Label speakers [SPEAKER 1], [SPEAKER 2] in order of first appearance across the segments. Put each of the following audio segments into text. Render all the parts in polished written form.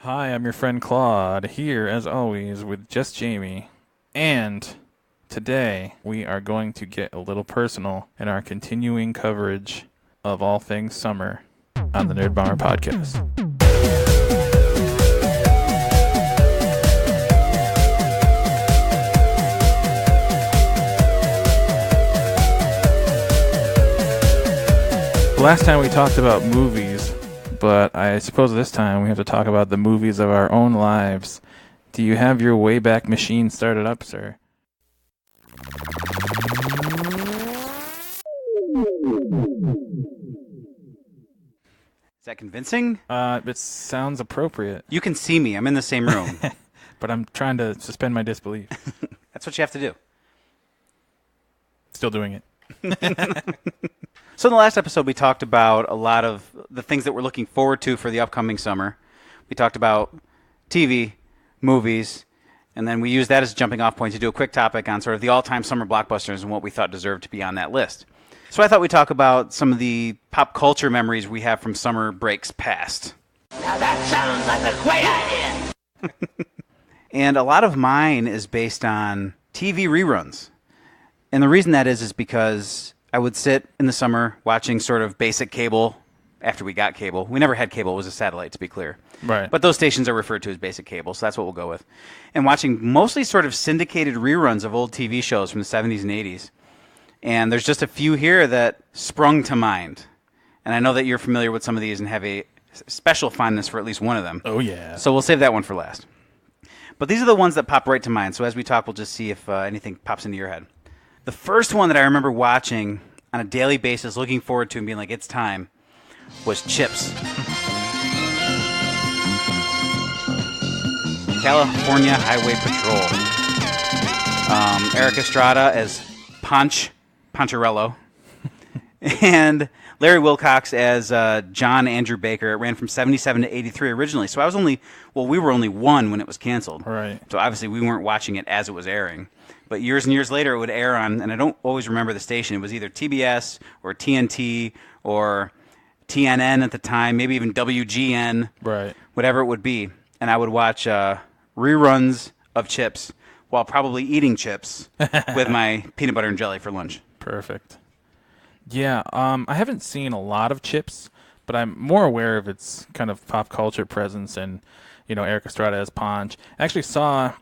[SPEAKER 1] Hi, I'm your friend Claude, here as always with just Jamie. And today we are going to get a little personal in our continuing coverage of all things summer on the N.E.R.D.Bomber podcast. Last time we talked about movies, but I suppose this time we have to talk about the movies of our own lives. Do you have your Wayback Machine started up, sir?
[SPEAKER 2] Is that convincing?
[SPEAKER 1] It sounds appropriate.
[SPEAKER 2] You can see me. I'm in the same room.
[SPEAKER 1] But I'm trying to suspend my disbelief.
[SPEAKER 2] That's what you have to do.
[SPEAKER 1] Still doing it.
[SPEAKER 2] So in the last episode, we talked about a lot of the things that we're looking forward to for the upcoming summer. We talked about TV, movies, and then we used that as a jumping off point to do a quick topic on sort of the all-time summer blockbusters and what we thought deserved to be on that list. So I thought we'd talk about some of the pop culture memories we have from summer breaks past.
[SPEAKER 3] Now that sounds like a great idea.
[SPEAKER 2] And a lot of mine is based on TV reruns. And the reason that is because I would sit in the summer watching sort of basic cable after we got cable. We never had cable. It was a satellite, to be clear.
[SPEAKER 1] Right.
[SPEAKER 2] But those stations are referred to as basic cable, so that's what we'll go with. And watching mostly sort of syndicated reruns of old TV shows from the 70s and 80s. And there's just a few here that sprung to mind. And I know that you're familiar with some of these and have a special fondness for at least one of them.
[SPEAKER 1] Oh, yeah.
[SPEAKER 2] So we'll save that one for last. But these are the ones that pop right to mind. So as we talk, we'll just see if anything pops into your head. The first one that I remember watching on a daily basis, looking forward to and being like, it's time, was Chips. California Highway Patrol. Eric Estrada as Poncherello. And Larry Wilcox as John Andrew Baker. It ran from 77 to 83 originally. So we were only one when it was canceled.
[SPEAKER 1] Right.
[SPEAKER 2] So obviously we weren't watching it as it was airing. But years and years later, it would air on, and I don't always remember the station. It was either TBS or TNT or TNN at the time, maybe even WGN,
[SPEAKER 1] Right.
[SPEAKER 2] whatever it would be. And I would watch reruns of Chips while probably eating chips with my peanut butter and jelly for lunch.
[SPEAKER 1] Perfect. Yeah, I haven't seen a lot of Chips, but I'm more aware of its kind of pop culture presence and, Eric Estrada as Ponch. I actually saw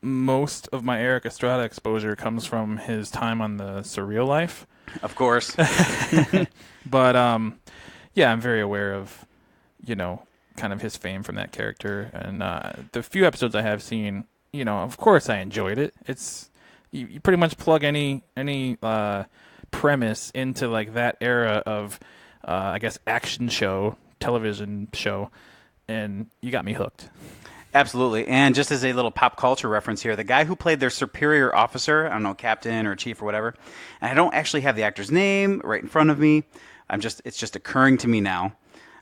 [SPEAKER 1] most of my Eric Estrada exposure comes from his time on the Surreal Life.
[SPEAKER 2] Of course.
[SPEAKER 1] But, yeah, I'm very aware of, kind of his fame from that character. And the few episodes I have seen, of course I enjoyed it. It's you pretty much plug any premise into, like, that era of, I guess, action show, television show, and you got me hooked.
[SPEAKER 2] Absolutely. And just as a little pop culture reference here, the guy who played their superior officer, I don't know, captain or chief or whatever, and I don't actually have the actor's name right in front of me. It's just occurring to me now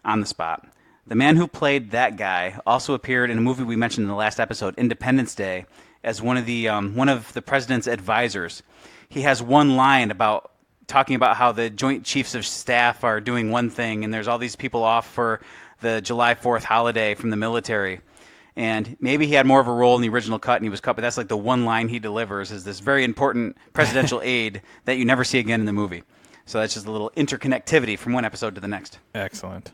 [SPEAKER 2] on the spot. The man who played that guy also appeared in a movie we mentioned in the last episode, Independence Day, as one of the president's advisors. He has one line about talking about how the Joint Chiefs of Staff are doing one thing and there's all these people off for the July 4th holiday from the military. And maybe he had more of a role in the original cut and he was cut, but that's like the one line he delivers is this very important presidential aide that you never see again in the movie. So that's just a little interconnectivity from one episode to the next.
[SPEAKER 1] Excellent.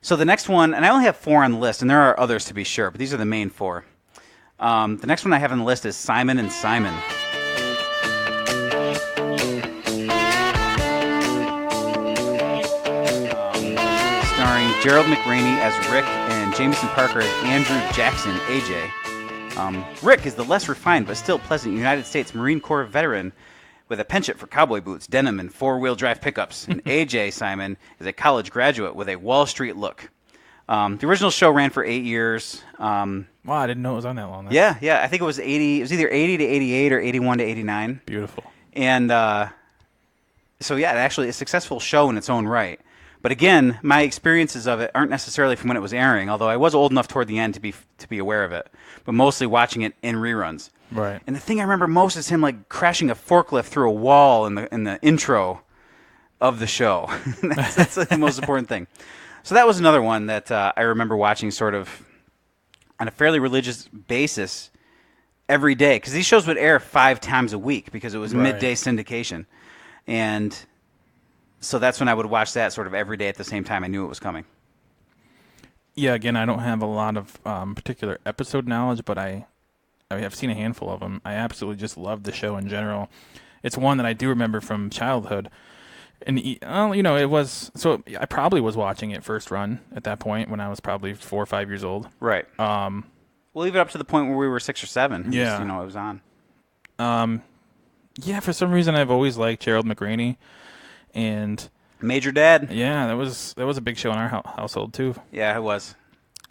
[SPEAKER 2] So the next one, and I only have 4 on the list, and there are others to be sure, but these are the main 4. The next one I have on the list is Simon and Simon. Starring Gerald McRaney as Rick and Jameson Parker as Andrew Jackson, AJ. Rick is the less refined but still pleasant United States Marine Corps veteran with a penchant for cowboy boots, denim, and four-wheel drive pickups. And AJ Simon is a college graduate with a Wall Street look. The original show ran for 8 years.
[SPEAKER 1] Wow, I didn't know it was on that long.
[SPEAKER 2] Yeah. I think it was 80. It was either 80 to 88 or 81 to 89.
[SPEAKER 1] Beautiful.
[SPEAKER 2] And so, yeah, actually a successful show in its own right. But again, my experiences of it aren't necessarily from when it was airing, although I was old enough toward the end to be aware of it, but mostly watching it in reruns.
[SPEAKER 1] Right.
[SPEAKER 2] And the thing I remember most is him like crashing a forklift through a wall in the intro of the show. That's the most important thing. So that was another one that I remember watching sort of on a fairly religious basis every day, because these shows would air 5 times a week because it was
[SPEAKER 1] Right.
[SPEAKER 2] midday syndication. And so that's when I would watch that sort of every day at the same time. I knew it was coming.
[SPEAKER 1] Yeah, again, I don't have a lot of particular episode knowledge, but I have seen a handful of them. I absolutely just love the show in general. It's one that I do remember from childhood. And, it was... So I probably was watching it first run at that point when I was probably 4 or 5 years old.
[SPEAKER 2] Right. We'll leave it up to the point where we were 6 or 7.
[SPEAKER 1] Yeah.
[SPEAKER 2] Just, it was on.
[SPEAKER 1] Yeah, for some reason I've always liked Gerald McRaney. And...
[SPEAKER 2] Major Dad.
[SPEAKER 1] Yeah, that was a big show in our household, too.
[SPEAKER 2] Yeah, it was.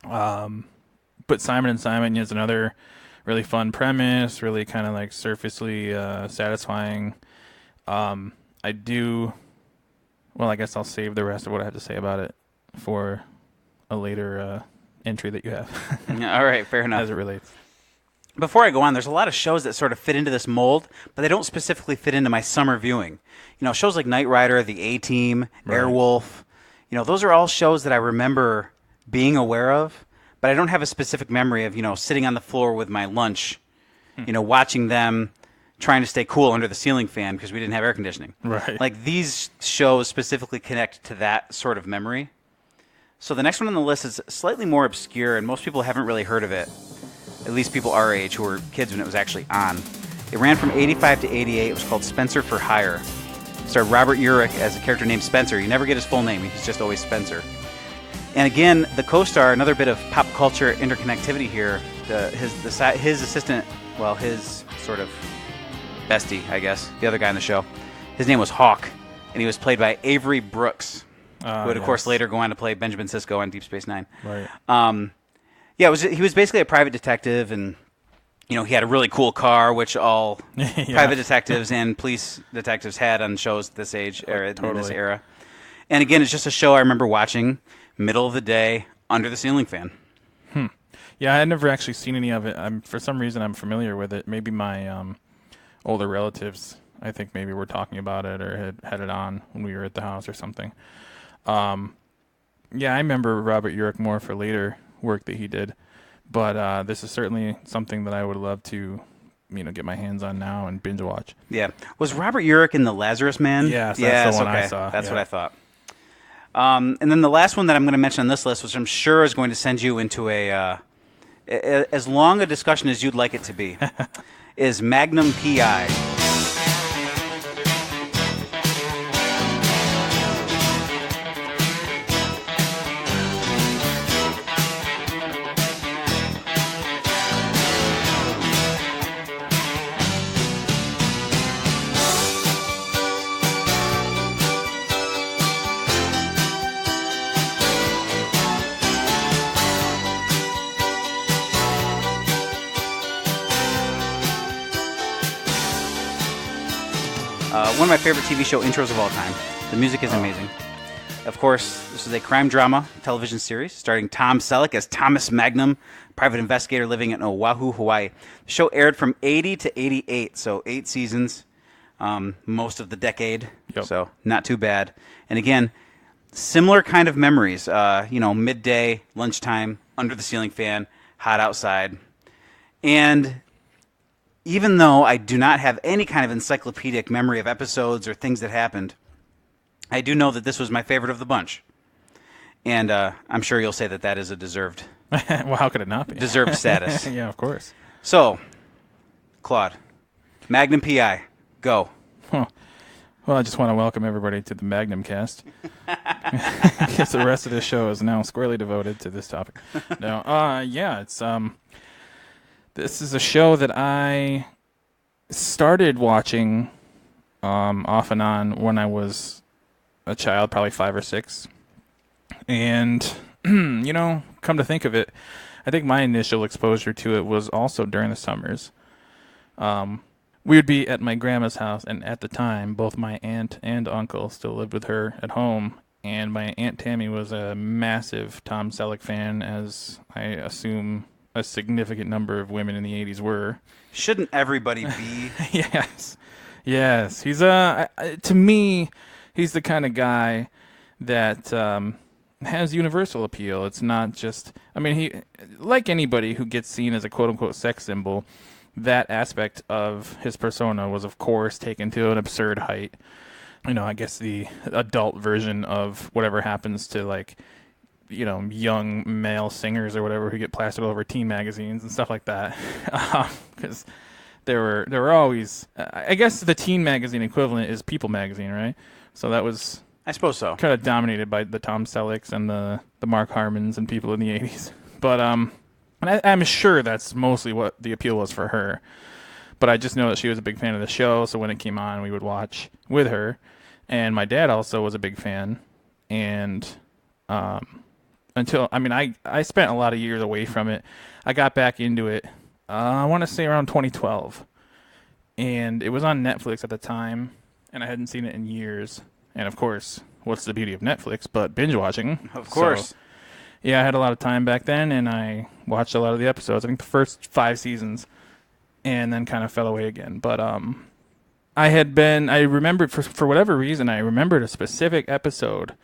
[SPEAKER 1] But Simon & Simon is another really fun premise, really kind of like surfacely satisfying. I do... Well, I guess I'll save the rest of what I have to say about it for a later entry that you have.
[SPEAKER 2] Yeah, all right, fair enough.
[SPEAKER 1] As it relates.
[SPEAKER 2] Before I go on, there's a lot of shows that sort of fit into this mold, but they don't specifically fit into my summer viewing. Shows like Knight Rider, The A-Team,
[SPEAKER 1] Right.
[SPEAKER 2] Airwolf, those are all shows that I remember being aware of, but I don't have a specific memory of, sitting on the floor with my lunch, watching them trying to stay cool under the ceiling fan because we didn't have air conditioning.
[SPEAKER 1] Right.
[SPEAKER 2] Like, these shows specifically connect to that sort of memory. So the next one on the list is slightly more obscure, and most people haven't really heard of it. At least people our age who were kids when it was actually on. It ran from 85 to 88. It was called Spencer for Hire. It starred Robert Urich as a character named Spencer. You never get his full name. He's just always Spencer. And again, the co-star, another bit of pop culture interconnectivity here. His assistant, well, his sort of bestie, I guess, the other guy in the show, his name was Hawk, and he was played by Avery Brooks, who would, of course, later go on to play Benjamin Sisko on Deep Space Nine.
[SPEAKER 1] Right.
[SPEAKER 2] Yeah, he was basically a private detective, and he had a really cool car, which all private detectives and police detectives had on shows at this age or in this era. And again, it's just a show I remember watching middle of the day under the ceiling fan.
[SPEAKER 1] Yeah, I had never actually seen any of it. For some reason, I'm familiar with it. Maybe my older relatives, I think maybe were talking about it or had it on when we were at the house or something. Yeah, I remember Robert Urich more for later work that he did, but this is certainly something that I would love to, get my hands on now and binge watch.
[SPEAKER 2] Yeah, was Robert Urich in The Lazarus Man?
[SPEAKER 1] Yes, that's the one
[SPEAKER 2] okay.
[SPEAKER 1] I saw.
[SPEAKER 2] That's
[SPEAKER 1] yeah.
[SPEAKER 2] what I thought. And then the last one that I'm going to mention on this list, which I'm sure is going to send you into as long a discussion as you'd like it to be, is Magnum P.I. One of my favorite TV show intros of all time. The music is amazing. Of course, this is a crime drama television series starring Tom Selleck as Thomas Magnum, private investigator living in Oahu, Hawaii. The show aired from 80 to 88, so 8 seasons, most of the decade, so not too bad. And again, similar kind of memories, midday, lunchtime, under the ceiling fan, hot outside. And even though I do not have any kind of encyclopedic memory of episodes or things that happened, I do know that this was my favorite of the bunch. And I'm sure you'll say that that is a deserved...
[SPEAKER 1] Well, how could it not be?
[SPEAKER 2] Deserved status.
[SPEAKER 1] Yeah, of course.
[SPEAKER 2] So, Claude, Magnum P.I., go.
[SPEAKER 1] Huh. Well, I just want to welcome everybody to the Magnum Cast. I guess the rest of this show is now squarely devoted to this topic. No, it's this is a show that I started watching off and on when I was a child, probably 5 or 6. And, come to think of it, I think my initial exposure to it was also during the summers. We would be at my grandma's house, and at the time, both my aunt and uncle still lived with her at home. And my Aunt Tammy was a massive Tom Selleck fan, as I assume a significant number of women in the 80s were.
[SPEAKER 2] Shouldn't everybody be?
[SPEAKER 1] Yes. He's to me, he's the kind of guy that has universal appeal. It's not just, I mean, he, like anybody who gets seen as a quote unquote sex symbol, that aspect of his persona was, of course, taken to an absurd height. I guess the adult version of whatever happens to, like, young male singers or whatever who get plastered all over teen magazines and stuff like that. Because there were always, I guess the teen magazine equivalent is People magazine, right? So that was,
[SPEAKER 2] I suppose so.
[SPEAKER 1] kind of dominated by the Tom Sellecks and the Mark Harmons and people in the 80s. But and I'm sure that's mostly what the appeal was for her. But I just know that she was a big fan of the show, so when it came on, we would watch with her. And my dad also was a big fan. And I spent a lot of years away from it. I got back into it, I want to say around 2012. And it was on Netflix at the time, and I hadn't seen it in years. And of course, what's the beauty of Netflix but binge watching?
[SPEAKER 2] Of course.
[SPEAKER 1] So, yeah, I had a lot of time back then, and I watched a lot of the episodes. I think the first 5 seasons, and then kind of fell away again. But I remembered, for whatever reason, I remembered a specific episode,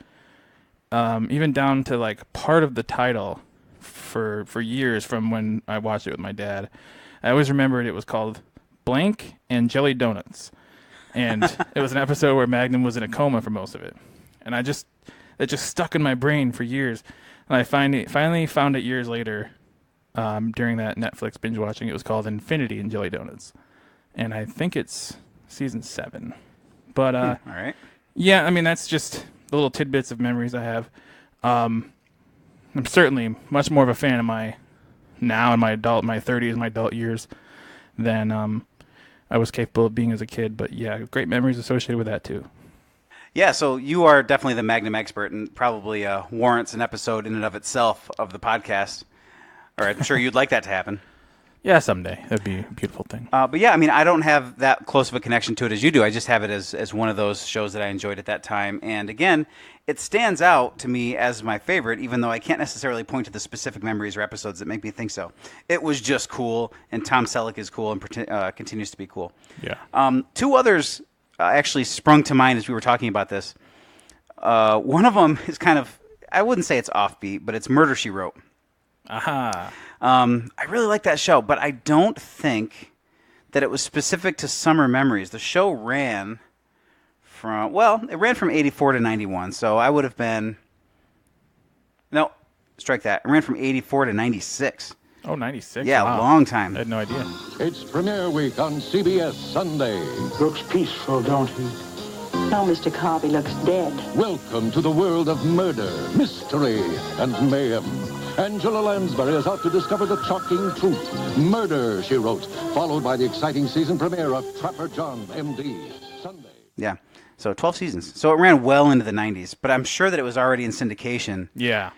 [SPEAKER 1] even down to like part of the title for years from when I watched it with my dad. I always remembered it was called Blank and Jelly Donuts. And it was an episode where Magnum was in a coma for most of it. And it just stuck in my brain for years. And I finally found it years later, during that Netflix binge watching. It was called Infinity and Jelly Donuts. And I think it's season 7. But
[SPEAKER 2] all right.
[SPEAKER 1] yeah, I mean, that's just the little tidbits of memories I have. I'm certainly much more of a fan of my 30s, my adult years, than I was capable of being as a kid. But yeah, great memories associated with that too.
[SPEAKER 2] Yeah, so you are definitely the Magnum expert and probably warrants an episode in and of itself of the podcast. Or I'm sure you'd like that to happen.
[SPEAKER 1] Yeah, someday. That'd be a beautiful thing.
[SPEAKER 2] But yeah, I mean, I don't have that close of a connection to it as you do. I just have it as one of those shows that I enjoyed at that time. And again, it stands out to me as my favorite, even though I can't necessarily point to the specific memories or episodes that make me think so. It was just cool, and Tom Selleck is cool and continues to be cool.
[SPEAKER 1] Yeah.
[SPEAKER 2] 2 others actually sprung to mind as we were talking about this. One of them is kind of, I wouldn't say it's offbeat, but it's Murder, She Wrote.
[SPEAKER 1] Aha.
[SPEAKER 2] I really like that show, but I don't think that it was specific to summer memories. The show ran from 84 to 91, so I would have been, no, strike that. It ran from 84 to 96.
[SPEAKER 1] Oh, 96?
[SPEAKER 2] Yeah,
[SPEAKER 1] wow.
[SPEAKER 2] Long time.
[SPEAKER 1] I had no idea.
[SPEAKER 4] It's premiere week on CBS Sunday.
[SPEAKER 5] Looks peaceful, don't he?
[SPEAKER 6] No, Mr. Cobb, he looks dead.
[SPEAKER 4] Welcome to the world of murder, mystery, and mayhem. Angela Lansbury is out to discover the shocking truth. Murder, She Wrote, followed by the exciting season premiere of Trapper John, M.D. Sunday.
[SPEAKER 2] Yeah, so 12 seasons. So it ran well into the 90s, but I'm sure that it was already in syndication.
[SPEAKER 1] Yeah.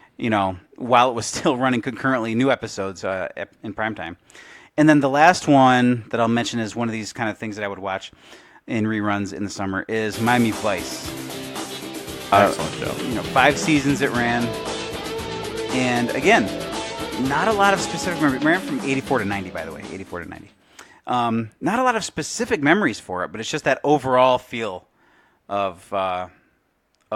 [SPEAKER 2] While it was still running concurrently, new episodes in primetime. And then the last one that I'll mention is one of these kind of things that I would watch in reruns in the summer is Miami Vice.
[SPEAKER 1] Excellent show.
[SPEAKER 2] 5 seasons it ran. And again, not a lot of specific memories. It ran from 84 to 90, by the way. 84 to 90. Not a lot of specific memories for it, but it's just that overall feel of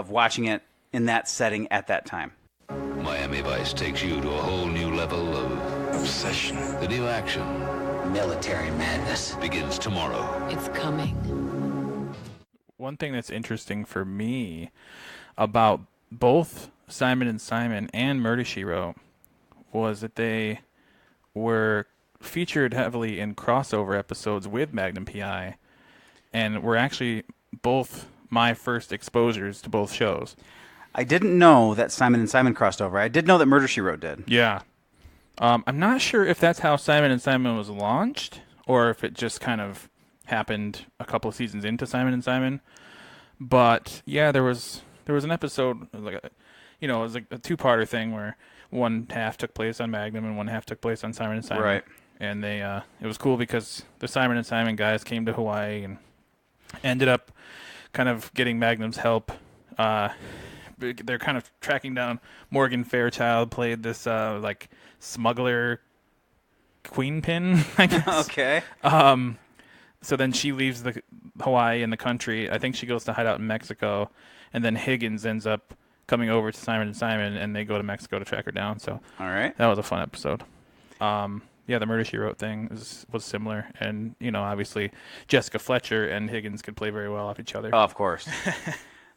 [SPEAKER 2] watching it in that setting at that time.
[SPEAKER 7] Miami Vice takes you to a whole new level of obsession. The new action
[SPEAKER 3] Military madness.
[SPEAKER 7] begins tomorrow.
[SPEAKER 6] It's coming.
[SPEAKER 1] One thing that's interesting for me about both Simon and Simon and Murder, She Wrote was that they were featured heavily in crossover episodes with Magnum PI, and were actually both my first exposures to both shows.
[SPEAKER 2] I didn't know that Simon and Simon crossed over. I did know that Murder, She Wrote did.
[SPEAKER 1] Yeah. I'm not sure if that's how Simon and Simon was launched, or if it just kind of happened a couple of seasons into Simon and Simon. But yeah, there was an episode, it was like a 2-parter thing where one half took place on Magnum and one half took place on Simon and Simon.
[SPEAKER 2] Right.
[SPEAKER 1] And they it was cool because the Simon and Simon guys came to Hawaii and ended up kind of getting Magnum's help. They're kind of tracking down Morgan Fairchild, played this like smuggler queen pin, I guess.
[SPEAKER 2] Okay.
[SPEAKER 1] So then she leaves the Hawaii and the country. I think she goes to hide out in Mexico, and then Higgins ends up coming over to Simon and Simon, and they go to Mexico to track her down. So
[SPEAKER 2] All right.
[SPEAKER 1] that was a fun episode. Yeah, the Murder She Wrote thing was similar, and obviously Jessica Fletcher and Higgins could play very well off each other.
[SPEAKER 2] Oh, of course.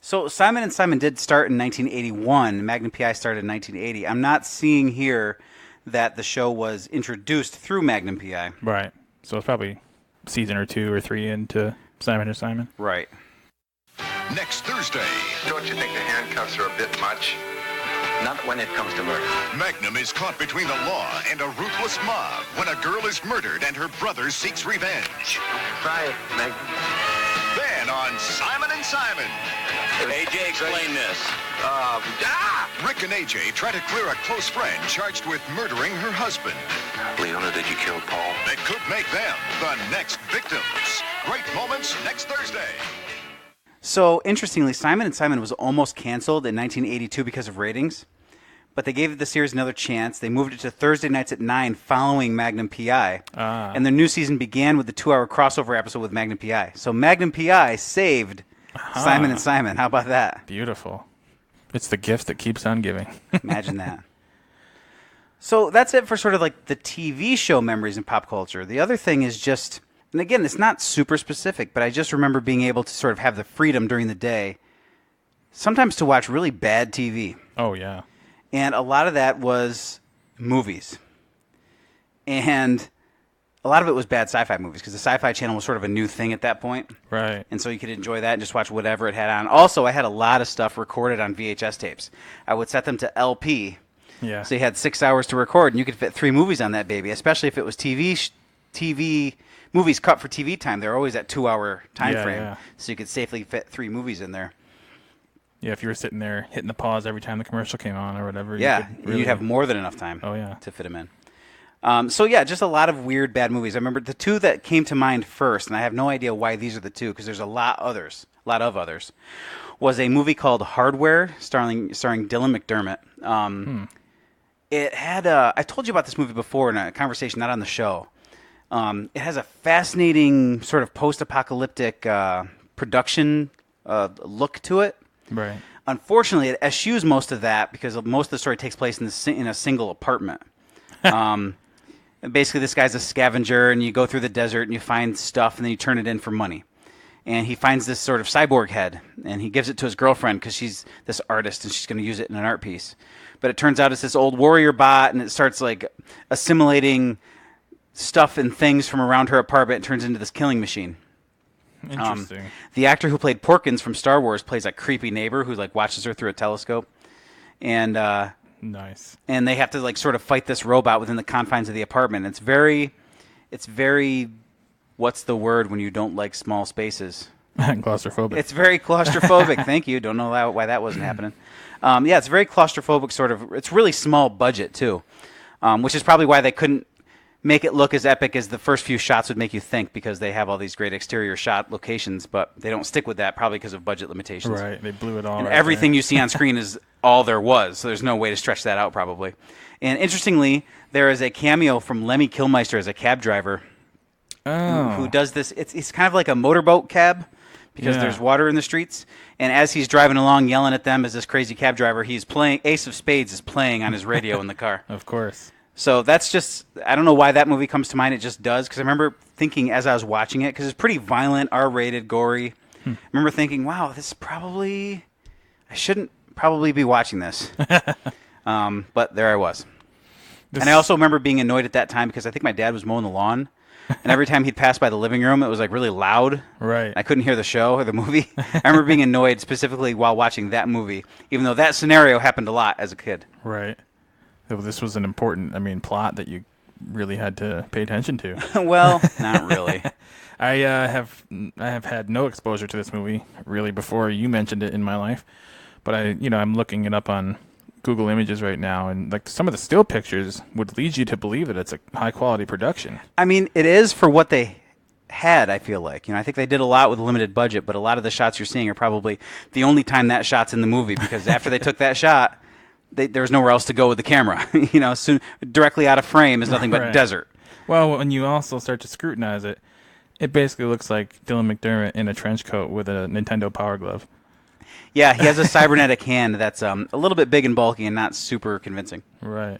[SPEAKER 2] So Simon and Simon did start in 1981. Magnum PI started in 1980. I'm not seeing here that the show was introduced through Magnum PI.
[SPEAKER 1] Right. So it's probably season or 2 or 3 into Simon and Simon.
[SPEAKER 2] Right.
[SPEAKER 8] Next Thursday,
[SPEAKER 9] Don't you think the handcuffs are a bit much? Not when it comes to murder.
[SPEAKER 8] Magnum is caught between the law and a ruthless mob when a girl is murdered and her brother seeks revenge.
[SPEAKER 9] Try it, Meg.
[SPEAKER 8] Then on Simon and Simon,
[SPEAKER 7] AJ, explain this.
[SPEAKER 8] Rick and AJ try to clear a close friend charged with murdering her husband.
[SPEAKER 9] Leona, did you kill Paul?
[SPEAKER 8] That could make them the next victims. Great moments next Thursday.
[SPEAKER 2] So, interestingly, Simon & Simon was almost canceled in 1982 because of ratings, but they gave the series another chance. They moved it to Thursday nights at 9 following Magnum P.I., and their new season began with the 2-hour crossover episode with Magnum P.I. So Magnum P.I. saved Simon & Simon. How about that?
[SPEAKER 1] Beautiful. It's the gift that keeps on giving.
[SPEAKER 2] Imagine that. So that's it for sort of like the TV show memories in pop culture. The other thing is just... And again, it's not super specific, but I just remember being able to sort of have the freedom during the day, sometimes to watch really bad TV.
[SPEAKER 1] Oh, yeah.
[SPEAKER 2] And a lot of that was movies. And a lot of it was bad sci-fi movies, because the Sci-Fi Channel was sort of a new thing at that point.
[SPEAKER 1] Right.
[SPEAKER 2] And so you could enjoy that and just watch whatever it had on. Also, I had a lot of stuff recorded on VHS tapes. I would set them to LP.
[SPEAKER 1] Yeah.
[SPEAKER 2] So you had 6 hours to record, and you could fit 3 movies on that baby, especially if it was movies cut for TV time. They're always at 2-hour time frame,
[SPEAKER 1] yeah.
[SPEAKER 2] so you could safely fit 3 movies in there.
[SPEAKER 1] Yeah, if you were sitting there hitting the pause every time the commercial came on or whatever.
[SPEAKER 2] Yeah,
[SPEAKER 1] you could really...
[SPEAKER 2] you'd have more than enough time.
[SPEAKER 1] Oh, yeah.
[SPEAKER 2] To fit them in. So yeah, just a lot of weird bad movies. I remember the 2 that came to mind first, and I have no idea why these are the 2 because there's a lot of others. Was a movie called Hardware, starring Dylan McDermott. It had I told you about this movie before in a conversation, not on the show. It has a fascinating sort of post-apocalyptic production look to it.
[SPEAKER 1] Right.
[SPEAKER 2] Unfortunately, it eschews most of that because most of the story takes place in a single apartment. Basically, this guy's a scavenger, and you go through the desert, and you find stuff, and then you turn it in for money. And he finds this sort of cyborg head, and he gives it to his girlfriend because she's this artist, and she's going to use it in an art piece. But it turns out it's this old warrior bot, and it starts like assimilating stuff and things from around her apartment and turns into this killing machine.
[SPEAKER 1] Interesting.
[SPEAKER 2] The actor who played Porkins from Star Wars plays a creepy neighbor who like watches her through a telescope. And
[SPEAKER 1] nice.
[SPEAKER 2] And they have to like sort of fight this robot within the confines of the apartment. It's very what's the word when you don't like small spaces?
[SPEAKER 1] Claustrophobic.
[SPEAKER 2] It's very claustrophobic. Thank you. Don't know why that wasn't happening. Yeah, it's very claustrophobic sort of. It's really small budget too, which is probably why they couldn't make it look as epic as the first few shots would make you think, because they have all these great exterior shot locations, but they don't stick with that probably because of budget limitations.
[SPEAKER 1] Right, they blew it all.
[SPEAKER 2] And
[SPEAKER 1] right
[SPEAKER 2] everything
[SPEAKER 1] there.
[SPEAKER 2] You see on screen is all there was, so there's no way to stretch that out probably. And interestingly, there is a cameo from Lemmy Kilmister as a cab driver who does this. It's kind of like a motorboat cab because there's water in the streets. And as he's driving along yelling at them as this crazy cab driver, he's playing Ace of Spades is playing on his radio in the car.
[SPEAKER 1] Of course.
[SPEAKER 2] So that's just, I don't know why that movie comes to mind. It just does, because I remember thinking as I was watching it, because it's pretty violent, R-rated, gory. I remember thinking, wow, I shouldn't probably be watching this. But there I was. And I also remember being annoyed at that time because I think my dad was mowing the lawn. And every time he'd pass by the living room, it was like really loud.
[SPEAKER 1] Right.
[SPEAKER 2] I couldn't hear the show or the movie. I remember being annoyed specifically while watching that movie, even though that scenario happened a lot as a kid.
[SPEAKER 1] Right. This was an important, plot that you really had to pay attention to.
[SPEAKER 2] Well, not really.
[SPEAKER 1] I have had no exposure to this movie really before you mentioned it in my life, but I'm looking it up on Google Images right now, and like some of the still pictures would lead you to believe that it's a high quality production.
[SPEAKER 2] It is for what they had. I feel like I think they did a lot with a limited budget, but a lot of the shots you're seeing are probably the only time that shot's in the movie, because after they took that shot, there was nowhere else to go with the camera. Soon directly out of frame is nothing but desert.
[SPEAKER 1] Well, when you also start to scrutinize it basically looks like Dylan McDermott in a trench coat with a Nintendo Power Glove.
[SPEAKER 2] Yeah, he has a cybernetic hand that's a little bit big and bulky and not super convincing.
[SPEAKER 1] Right.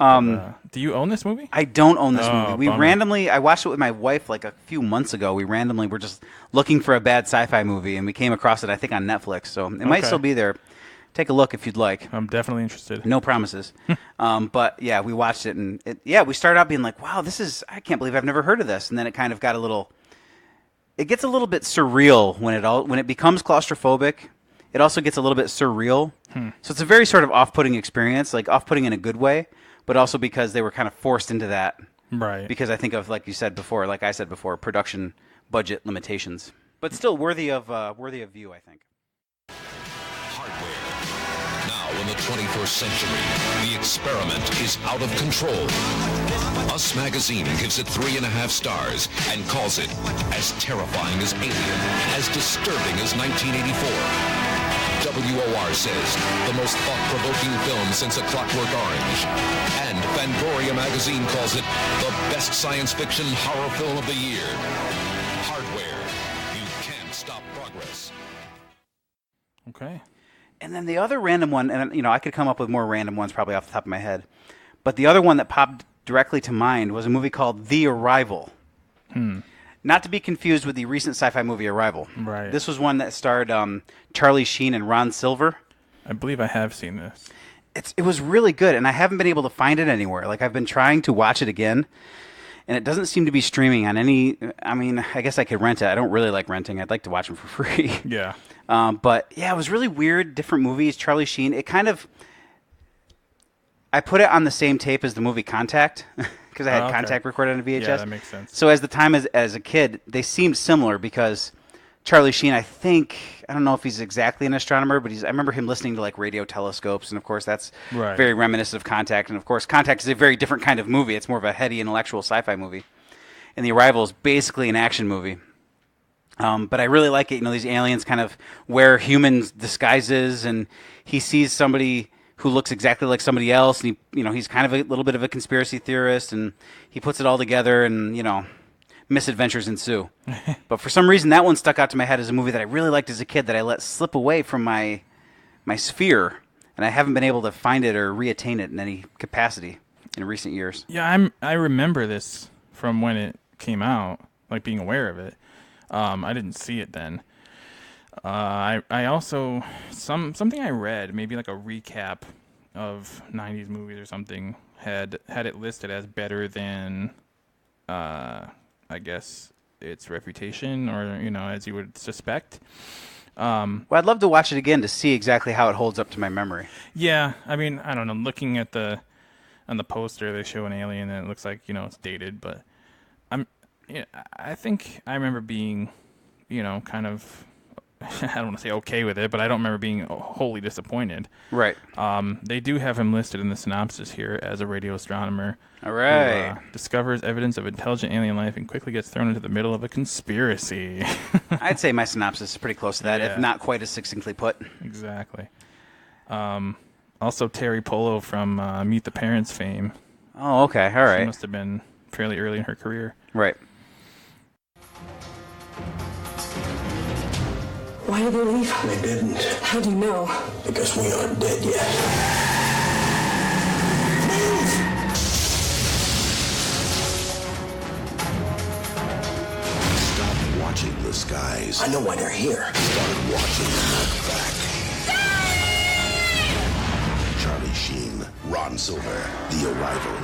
[SPEAKER 2] Um,
[SPEAKER 1] Do you own this movie?
[SPEAKER 2] I don't own this
[SPEAKER 1] Oh,
[SPEAKER 2] movie. I watched it with my wife like a few months ago. We randomly were just looking for a bad sci-fi movie, and we came across it, I think, on Netflix. So it might still be there. Take a look if you'd like.
[SPEAKER 1] I'm definitely interested.
[SPEAKER 2] No promises. But yeah, we watched it, and we started out being like, wow, I can't believe I've never heard of this. And then it kind of got it gets a little bit surreal when it becomes claustrophobic. It also gets a little bit surreal. So it's a very sort of off-putting experience, like off-putting in a good way, but also because they were kind of forced into that.
[SPEAKER 1] Right.
[SPEAKER 2] Because I think of, like I said before, production budget limitations. But still worthy of view, I think.
[SPEAKER 7] Now in the 21st century, the experiment is out of control. Us Magazine gives it 3.5 stars and calls it as terrifying as Alien, as disturbing as 1984. WOR says, the most thought-provoking film since A Clockwork Orange. And Fangoria Magazine calls it the best science fiction horror film of the year. Hardware. You can't stop progress.
[SPEAKER 1] Okay.
[SPEAKER 2] And then the other random one, and I could come up with more random ones probably off the top of my head, but the other one that popped directly to mind was a movie called The Arrival. Not to be confused with the recent sci-fi movie Arrival.
[SPEAKER 1] Right.
[SPEAKER 2] This was one that starred Charlie Sheen and Ron Silver.
[SPEAKER 1] I believe I have seen this.
[SPEAKER 2] It was really good, and I haven't been able to find it anywhere. Like, I've been trying to watch it again, and it doesn't seem to be streaming on any... I mean, I guess I could rent it. I don't really like renting. I'd like to watch them for free.
[SPEAKER 1] Yeah.
[SPEAKER 2] But, yeah, it was really weird, different movies. Charlie Sheen, it kind of... I put it on the same tape as the movie Contact, because I had Contact recorded on a VHS.
[SPEAKER 1] Yeah, that makes sense.
[SPEAKER 2] So as a kid, they seemed similar because Charlie Sheen, I don't know if he's exactly an astronomer, but I remember him listening to like radio telescopes, and of course that's very reminiscent of Contact. And of course, Contact is a very different kind of movie. It's more of a heady, intellectual sci-fi movie. And The Arrival is basically an action movie. But I really like it. These aliens kind of wear human disguises, and he sees somebody who looks exactly like somebody else, and he's kind of a little bit of a conspiracy theorist, and he puts it all together, and misadventures ensue. But for some reason, that one stuck out to my head as a movie that I really liked as a kid that I let slip away from my sphere, and I haven't been able to find it or reattain it in any capacity in recent years.
[SPEAKER 1] Yeah, I remember this from when it came out, like being aware of it. I didn't see it then. I also something I read, maybe like a recap of 90s movies or something, had it listed as better than I guess its reputation, or as you would suspect.
[SPEAKER 2] Well, I'd love to watch it again to see exactly how it holds up to my memory.
[SPEAKER 1] Yeah, I mean, I don't know, looking at on the poster they show an alien and it looks like it's dated, but I think I remember being kind of I don't want to say okay with it, but I don't remember being wholly disappointed.
[SPEAKER 2] Right.
[SPEAKER 1] They do have him listed in the synopsis here as a radio astronomer.
[SPEAKER 2] All right.
[SPEAKER 1] Who discovers evidence of intelligent alien life and quickly gets thrown into the middle of a conspiracy.
[SPEAKER 2] I'd say my synopsis is pretty close to that, if not quite as succinctly put.
[SPEAKER 1] Exactly. Also, Terry Polo from Meet the Parents fame.
[SPEAKER 2] Oh, okay. All right.
[SPEAKER 1] She must have been fairly early in her career.
[SPEAKER 2] Right.
[SPEAKER 10] Why did they leave?
[SPEAKER 5] They didn't.
[SPEAKER 10] How do you know?
[SPEAKER 5] Because we aren't dead yet.
[SPEAKER 7] Stop watching the skies.
[SPEAKER 5] I know why they're here.
[SPEAKER 7] Start watching them look back. Charlie Sheen, Ron Silver, The Arrival.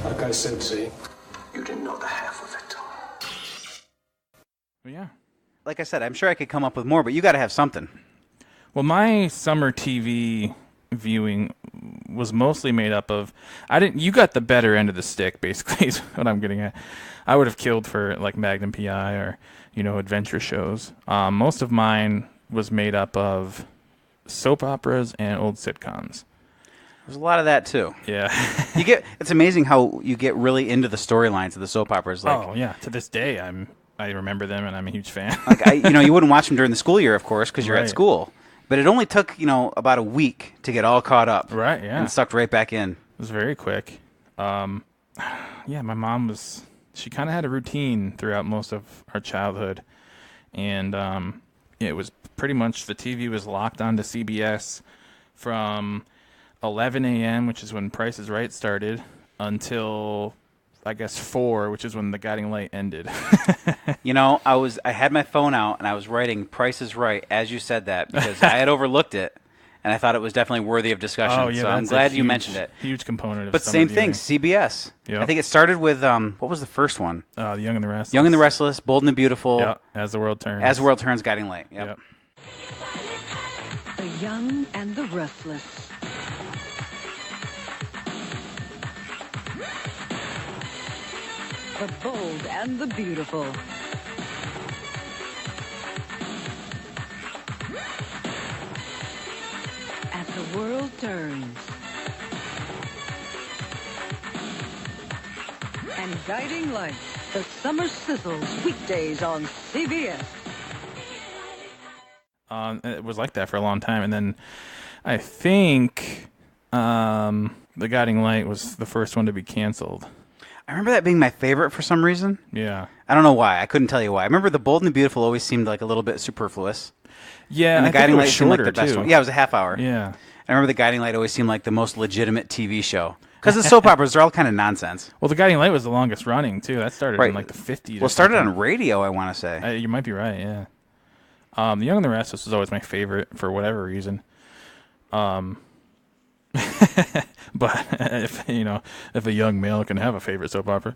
[SPEAKER 5] Like I said, see, you didn't know the half of it.
[SPEAKER 1] Yeah.
[SPEAKER 2] Like I said, I'm sure I could come up with more, but you got to have something.
[SPEAKER 1] Well, my summer TV viewing was mostly made up of... You got the better end of the stick, basically, is what I'm getting at. I would have killed for, like, Magnum P.I. or, adventure shows. Most of mine was made up of soap operas and old sitcoms.
[SPEAKER 2] There's a lot of that, too.
[SPEAKER 1] Yeah.
[SPEAKER 2] It's amazing how you get really into the storylines of the soap operas. Like,
[SPEAKER 1] oh, yeah. To this day, I remember them, and I'm a huge fan.
[SPEAKER 2] You wouldn't watch them during the school year, of course, because you're at school. But it only took, about a week to get all caught up.
[SPEAKER 1] Right, yeah.
[SPEAKER 2] And sucked right back in.
[SPEAKER 1] It was very quick. Yeah, my mom was she kind of had a routine throughout most of our childhood, and it was pretty much the TV was locked onto CBS from 11 a.m., which is when Price is Right started, until I guess 4, which is when the guiding light ended.
[SPEAKER 2] You know, I had my phone out and I was writing Price is Right as you said that because I had overlooked it and I thought it was definitely worthy of discussion.
[SPEAKER 1] Oh, yeah,
[SPEAKER 2] so I'm glad you mentioned it.
[SPEAKER 1] Huge component of
[SPEAKER 2] But
[SPEAKER 1] summer
[SPEAKER 2] same thing,
[SPEAKER 1] viewing.
[SPEAKER 2] CBS.
[SPEAKER 1] Yep.
[SPEAKER 2] I think it started with what was the first one?
[SPEAKER 1] The Young and the Restless.
[SPEAKER 2] Young and the Restless, Bold and the Beautiful.
[SPEAKER 1] Yep. As the World Turns.
[SPEAKER 2] As the World Turns, Guiding Light. Yep.
[SPEAKER 11] The Young and the Restless. The Bold and the Beautiful. As the World Turns. And Guiding Light, the Summer Sizzles, weekdays on CBS.
[SPEAKER 1] It was like that for a long time, and then I think the Guiding Light was the first one to be canceled.
[SPEAKER 2] I remember that being my favorite for some reason.
[SPEAKER 1] Yeah.
[SPEAKER 2] I don't know why. I couldn't tell you why. I remember the Bold and the Beautiful always seemed like a little bit superfluous.
[SPEAKER 1] Yeah,
[SPEAKER 2] and the
[SPEAKER 1] I think
[SPEAKER 2] Guiding
[SPEAKER 1] it
[SPEAKER 2] Light
[SPEAKER 1] was
[SPEAKER 2] seemed like
[SPEAKER 1] shorter
[SPEAKER 2] the best
[SPEAKER 1] too.
[SPEAKER 2] one. Yeah, it was a half hour.
[SPEAKER 1] Yeah.
[SPEAKER 2] I remember the Guiding Light always seemed like the most legitimate TV show. Because the soap operas are all kind of nonsense.
[SPEAKER 1] Well, the Guiding Light was the longest running too. That started in like the 50s.
[SPEAKER 2] Well, it started on radio, I want to say.
[SPEAKER 1] You might be right. Yeah. The Young and the Restless was always my favorite for whatever reason. But if a young male can have a favorite soap opera,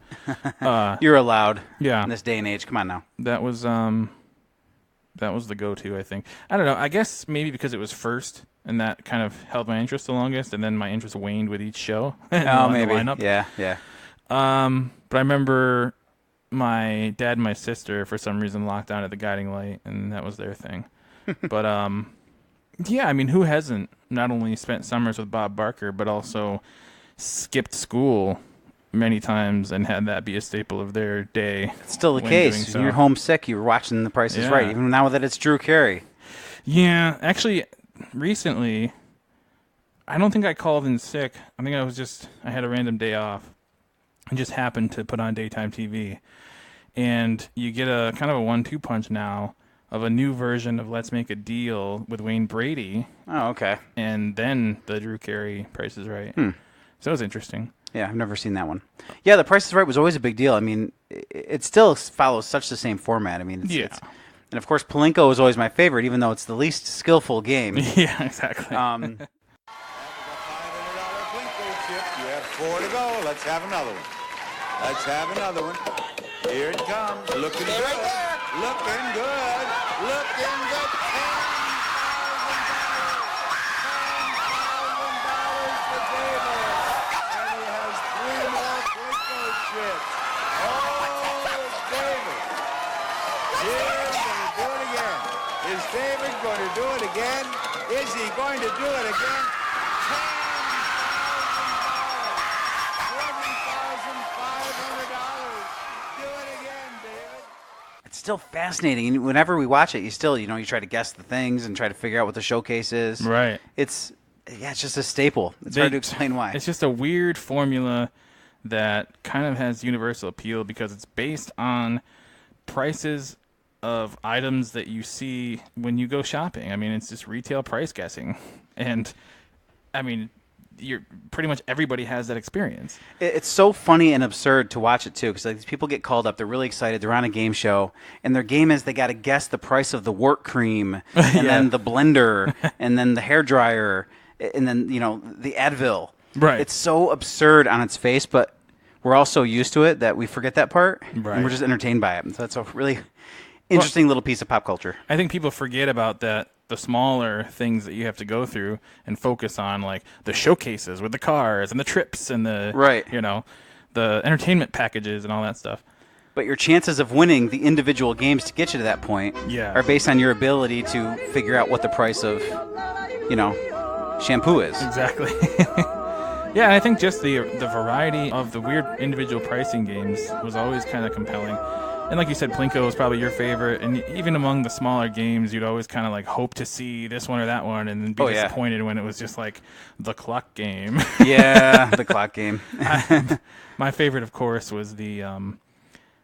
[SPEAKER 2] you're allowed.
[SPEAKER 1] Yeah.
[SPEAKER 2] In this day and age, come on now.
[SPEAKER 1] That was the go-to. I think. I don't know. I guess maybe because it was first, and that kind of held my interest the longest, and then my interest waned with each show.
[SPEAKER 2] Oh, maybe.
[SPEAKER 1] Lineup.
[SPEAKER 2] Yeah, yeah.
[SPEAKER 1] But I remember my dad and my sister for some reason locked on at the Guiding Light, and that was their thing. But yeah, I mean, who hasn't not only spent summers with Bob Barker, but also skipped school many times and had that be a staple of their day?
[SPEAKER 2] It's still the
[SPEAKER 1] when
[SPEAKER 2] case.
[SPEAKER 1] doing so.
[SPEAKER 2] When you're homesick, you're watching The Price is Right, even now that it's Drew Carey.
[SPEAKER 1] Yeah, actually, recently, I don't think I called in sick. I think I had a random day off and just happened to put on daytime TV. And you get a kind of a 1-2 punch now of a new version of Let's Make a Deal with Wayne Brady.
[SPEAKER 2] Oh, okay.
[SPEAKER 1] And then the Drew Carey Price is Right. So it was interesting.
[SPEAKER 2] Yeah, I've never seen that one. Yeah, The Price is Right was always a big deal. I mean, it still follows such the same format. I mean, it's, and of course, Palinko is always my favorite, even though it's the least skillful game.
[SPEAKER 1] Yeah, exactly.
[SPEAKER 12] $500 Plinko chip. You have 4 to go. Let's have another one. Let's have another one. Here it comes. Looking good. Right there. Looking good. Looking good. $10,000 for David. And he has 3 more Plinko chips. Oh, David. He's going to do it again. Is David going to do it again? Is he going to do it again?
[SPEAKER 2] It's still fascinating. And whenever we watch it, you still, you try to guess the things and try to figure out what the showcase is.
[SPEAKER 1] Right.
[SPEAKER 2] It's just a staple. It's hard to explain why.
[SPEAKER 1] It's just a weird formula that kind of has universal appeal because it's based on prices of items that you see when you go shopping. I mean, it's just retail price guessing. And, I mean, pretty much everybody has that experience.
[SPEAKER 2] It's so funny and absurd to watch it too, because these people get called up, they're really excited, they're on a game show, and their game is they got to guess the price of the wort cream, and then the blender, and then the hair dryer, and then the Advil.
[SPEAKER 1] Right.
[SPEAKER 2] It's so absurd on its face, but we're all so used to it that we forget that part,
[SPEAKER 1] Right.
[SPEAKER 2] and we're just entertained by it. So that's a really interesting little piece of pop culture.
[SPEAKER 1] I think people forget about that. The smaller things that you have to go through and focus on, like the showcases with the cars and the trips and the the entertainment packages and all that stuff.
[SPEAKER 2] But your chances of winning the individual games to get you to that point are based on your ability to figure out what the price of, shampoo is.
[SPEAKER 1] Exactly. Yeah, and I think just the variety of the weird individual pricing games was always kind of compelling. And like you said, Plinko was probably your favorite. And even among the smaller games, you'd always kind of like hope to see this one or that one and then be disappointed when it was just like the clock game.
[SPEAKER 2] Yeah, the clock game.
[SPEAKER 1] My favorite, of course, was the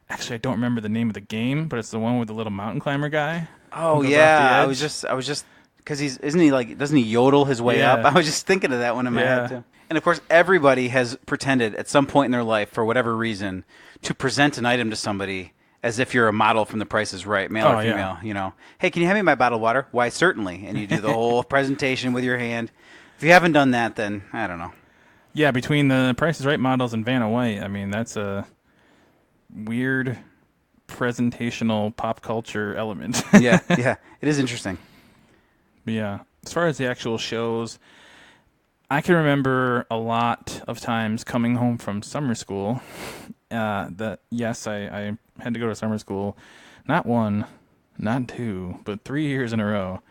[SPEAKER 1] Actually, I don't remember the name of the game, but it's the one with the little mountain climber guy.
[SPEAKER 2] Oh
[SPEAKER 1] who goes
[SPEAKER 2] yeah,
[SPEAKER 1] off
[SPEAKER 2] I
[SPEAKER 1] the
[SPEAKER 2] was
[SPEAKER 1] edge.
[SPEAKER 2] just because doesn't he yodel his way
[SPEAKER 1] Yeah.
[SPEAKER 2] up? I was just thinking of that one in my
[SPEAKER 1] Yeah.
[SPEAKER 2] head too. And of course, everybody has pretended at some point in their life, for whatever reason, to present an item to somebody as if you're a model from The Price is Right, male
[SPEAKER 1] Oh,
[SPEAKER 2] or
[SPEAKER 1] yeah.
[SPEAKER 2] female. You know, hey, can you hand me my bottle of water? Why, certainly. And you do the whole presentation with your hand. If you haven't done that, then I don't know.
[SPEAKER 1] Yeah, between the Price is Right models and Vanna White, I mean, that's a weird presentational pop culture element.
[SPEAKER 2] Yeah, it is interesting.
[SPEAKER 1] Yeah. As far as the actual shows, I can remember a lot of times coming home from summer school. Yes, I had to go to summer school, not 1, not 2, but 3 years in a row.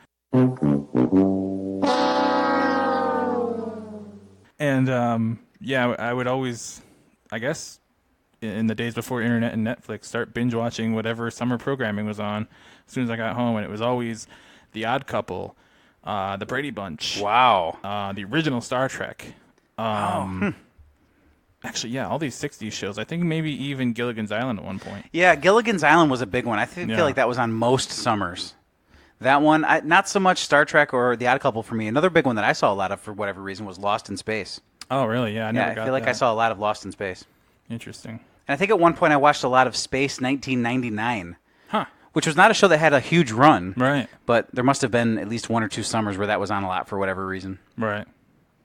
[SPEAKER 1] And I would always, I guess, in the days before internet and Netflix, start binge watching whatever summer programming was on as soon as I got home, and it was always The Odd Couple, The Brady Bunch.
[SPEAKER 2] Wow.
[SPEAKER 1] The original Star Trek. Actually, yeah, all these 60s shows. I think maybe even Gilligan's Island at one point.
[SPEAKER 2] Yeah, Gilligan's Island was a big one. I feel like that was on most summers. That one, not so much Star Trek or The Odd Couple for me. Another big one that I saw a lot of for whatever reason was Lost in Space.
[SPEAKER 1] Oh, really? Yeah, I
[SPEAKER 2] feel like I saw a lot of Lost in Space.
[SPEAKER 1] Interesting.
[SPEAKER 2] And I think at one point I watched a lot of Space 1999.
[SPEAKER 1] Huh.
[SPEAKER 2] Which was not a show that had a huge run.
[SPEAKER 1] Right.
[SPEAKER 2] But there must have been at least 1 or 2 summers where that was on a lot for whatever reason.
[SPEAKER 1] Right.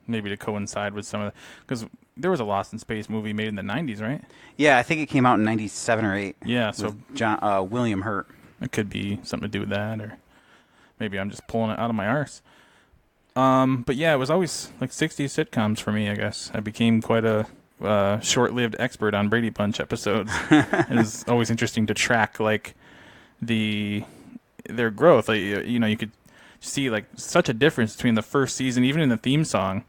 [SPEAKER 1] Maybe to coincide with some of the... Because there was a Lost in Space movie made in the 90s, right?
[SPEAKER 2] Yeah, I think it came out in 97 or 8.
[SPEAKER 1] Yeah, so...
[SPEAKER 2] With William Hurt.
[SPEAKER 1] It could be something to do with that, or maybe I'm just pulling it out of my arse. But yeah, it was always like 60s sitcoms for me, I guess. I became quite a short-lived expert on Brady Bunch episodes. It was always interesting to track, like, their growth. Like, you could see, like, such a difference between the first season, even in the theme song,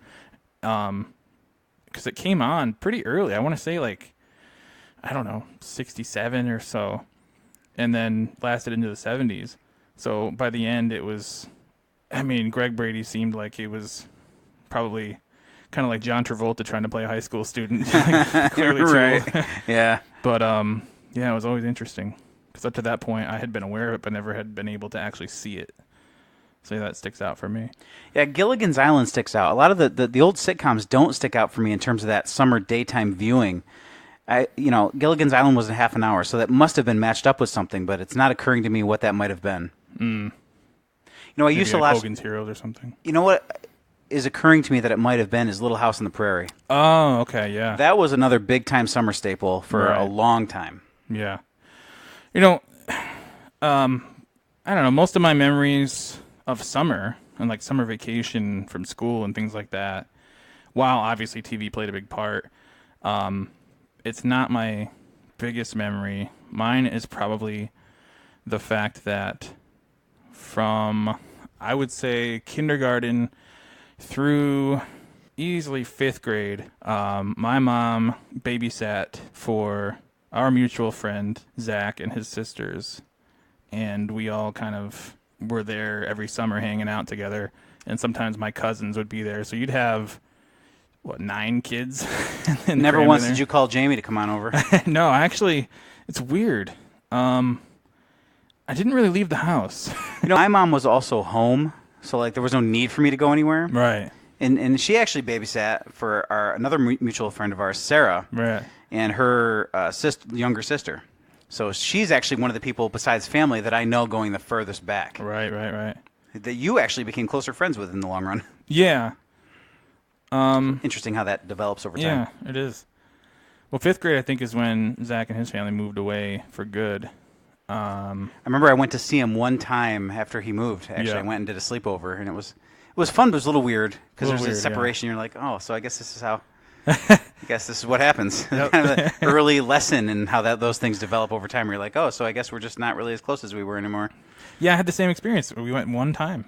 [SPEAKER 1] because it came on pretty early. I want to say, like, I don't know, 67 or so, and then lasted into the 70s. So by the end, it was... I mean, Greg Brady seemed like he was probably kind of like John Travolta trying to play a high school student. Clearly,
[SPEAKER 2] right. Yeah.
[SPEAKER 1] But it was always interesting because up to that point, I had been aware of it, but never had been able to actually see it. So that sticks out for me.
[SPEAKER 2] Yeah, Gilligan's Island sticks out. A lot of the old sitcoms don't stick out for me in terms of that summer daytime viewing. Gilligan's Island was a half an hour, so that must have been matched up with something, but it's not occurring to me what that might have been. I used to
[SPEAKER 1] like
[SPEAKER 2] watch
[SPEAKER 1] Hogan's Heroes or something.
[SPEAKER 2] You know what is occurring to me that it might have bon is Little House on the Prairie.
[SPEAKER 1] Oh, okay, yeah.
[SPEAKER 2] That was another big time summer staple for a long time.
[SPEAKER 1] Yeah. I don't know, most of my memories of summer and like summer vacation from school and things like that, while obviously TV played a big part, it's not my biggest memory. Mine is probably the fact that from, I would say, kindergarten through easily 5th grade, my mom babysat for our mutual friend, Zach, and his sisters. And we all kind of were there every summer hanging out together. And sometimes my cousins would be there. So you'd have, 9 kids?
[SPEAKER 2] Never once did you call Jamie to come on over?
[SPEAKER 1] No, actually, it's weird. I didn't really leave the house.
[SPEAKER 2] My mom was also home, so like there was no need for me to go anywhere.
[SPEAKER 1] Right.
[SPEAKER 2] And she actually babysat for another mutual friend of ours, Sarah.
[SPEAKER 1] Right.
[SPEAKER 2] And her younger sister. So she's actually one of the people besides family that I know going the furthest back.
[SPEAKER 1] Right.
[SPEAKER 2] That you actually became closer friends with in the long run.
[SPEAKER 1] Yeah.
[SPEAKER 2] Interesting how that develops over time.
[SPEAKER 1] Yeah, it is. Well, 5th grade, I think, is when Zach and his family moved away for good.
[SPEAKER 2] I remember I went to see him one time after he moved. Actually,
[SPEAKER 1] Yeah.
[SPEAKER 2] I went and did a sleepover, and it was fun, but it was a little weird because there was a
[SPEAKER 1] weird,
[SPEAKER 2] separation. Yeah. You're like, oh, so I guess this is how. I guess this is what happens.
[SPEAKER 1] Yep.
[SPEAKER 2] Kind of the early lesson in how those things develop over time. You're like, oh, so I guess we're just not really as close as we were anymore.
[SPEAKER 1] Yeah, I had the same experience. We went one time.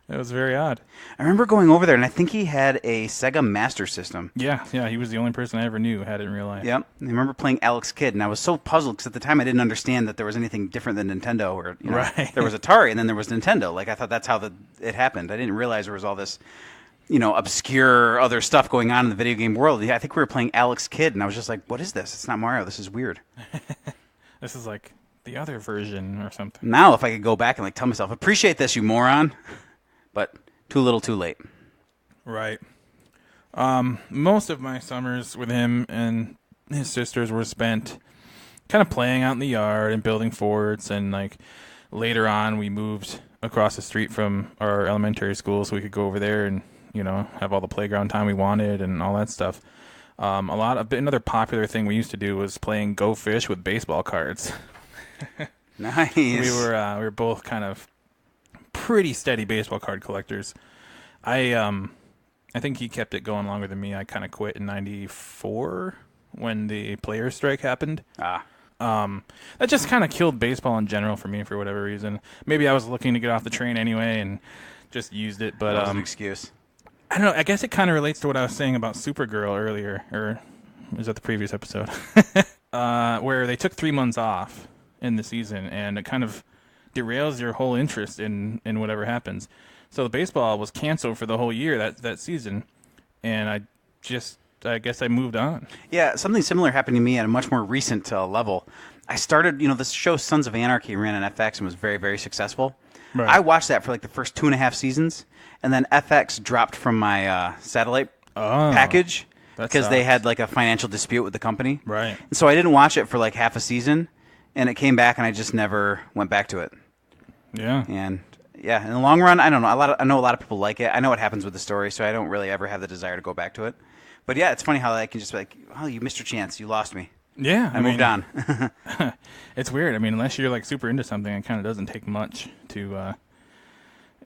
[SPEAKER 1] It was very odd.
[SPEAKER 2] I remember going over there, and I think he had a Sega Master System.
[SPEAKER 1] Yeah, he was the only person I ever knew who had it in real life.
[SPEAKER 2] Yep. I remember playing Alex Kidd, and I was so puzzled because at the time I didn't understand that there was anything different than Nintendo. Or
[SPEAKER 1] right.
[SPEAKER 2] There was Atari, and then there was Nintendo. Like I thought that's how it happened. I didn't realize there was all this, obscure other stuff going on in the video game world. Yeah, I think we were playing Alex Kidd, and I was just like, what is this? It's not Mario. This is weird.
[SPEAKER 1] This is like the other version or something.
[SPEAKER 2] Now, if I could go back and tell myself, appreciate this, you moron. But too little, too late.
[SPEAKER 1] Right. Most of my summers with him and his sisters were spent kind of playing out in the yard and building forts, and later on we moved across the street from our elementary school so we could go over there and have all the playground time we wanted and all that stuff. Another popular thing we used to do was playing Go Fish with baseball cards.
[SPEAKER 2] Nice.
[SPEAKER 1] We were both kind of pretty steady baseball card collectors. I think he kept it going longer than me. I kind of quit in '94 when the players' strike happened. That just kind of killed baseball in general for me for whatever reason. Maybe I was looking to get off the train anyway and just used it. But
[SPEAKER 2] that was an excuse.
[SPEAKER 1] I don't know. I guess it kind of relates to what I was saying about Supergirl earlier, or was that the previous episode? Where they took 3 months off in the season, and it kind of derails your whole interest in whatever happens. So the baseball was canceled for the whole year that season, and I guess I moved on.
[SPEAKER 2] Yeah, something similar happened to me at a much more recent level. I started, this show Sons of Anarchy ran on FX and was very, very successful.
[SPEAKER 1] Right.
[SPEAKER 2] I watched that for the first 2.5 seasons, and then FX dropped from my satellite package because they had a financial dispute with the company.
[SPEAKER 1] Right.
[SPEAKER 2] And so I didn't watch it for half a season, and it came back, and I just never went back to it.
[SPEAKER 1] Yeah.
[SPEAKER 2] And yeah, in the long run, I don't know. I know a lot of people like it. I know what happens with the story, so I don't really ever have the desire to go back to it. But yeah, it's funny how I can just be like, oh, you missed your chance. You lost me.
[SPEAKER 1] Yeah.
[SPEAKER 2] I moved on.
[SPEAKER 1] It's weird. I mean, unless you're super into something, it kind of doesn't take much to,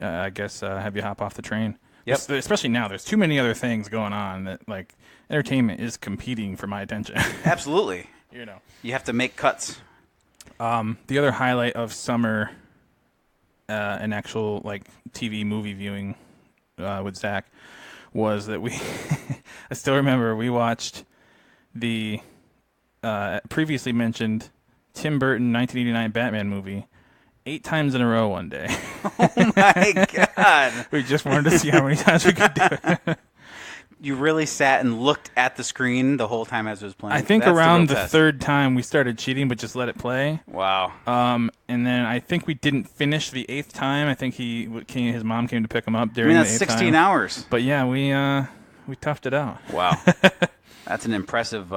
[SPEAKER 1] I guess, have you hop off the train.
[SPEAKER 2] Yep.
[SPEAKER 1] Especially now, there's too many other things going on that entertainment is competing for my attention.
[SPEAKER 2] Absolutely. You have to make cuts.
[SPEAKER 1] The other highlight of summer, an actual TV movie viewing with Zach, was that I still remember we watched the previously mentioned Tim Burton 1989 Batman movie 8 times in a row one day.
[SPEAKER 2] Oh my God.
[SPEAKER 1] We just wanted to see how many times we could do it.
[SPEAKER 2] You really sat and looked at the screen the whole time as it was playing?
[SPEAKER 1] I think around the third time we started cheating, but just let it play.
[SPEAKER 2] Wow.
[SPEAKER 1] And then I think we didn't finish the 8th time. I think his mom came to pick him up during the 8th time.
[SPEAKER 2] That's 16 hours.
[SPEAKER 1] But yeah, we toughed it out.
[SPEAKER 2] Wow. That's an impressive...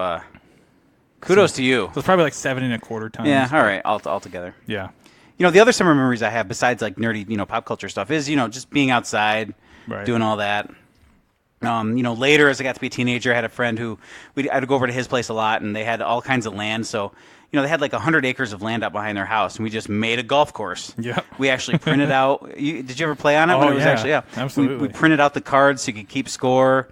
[SPEAKER 2] kudos to you.
[SPEAKER 1] So it's probably 7 1/4 times.
[SPEAKER 2] Yeah, all right, all together.
[SPEAKER 1] Yeah.
[SPEAKER 2] The other summer memories I have, besides nerdy, pop culture stuff, is, just being outside,
[SPEAKER 1] right,
[SPEAKER 2] doing all that. Later as I got to be a teenager, I had a friend who I'd go over to his place a lot, and they had all kinds of land. So, they had 100 acres of land out behind their house, and we just made a golf course.
[SPEAKER 1] Yeah.
[SPEAKER 2] We actually printed out. Did you ever play on it?
[SPEAKER 1] Oh,
[SPEAKER 2] when it was
[SPEAKER 1] yeah.
[SPEAKER 2] Actually, yeah.
[SPEAKER 1] Absolutely.
[SPEAKER 2] We printed out the cards so you could keep score.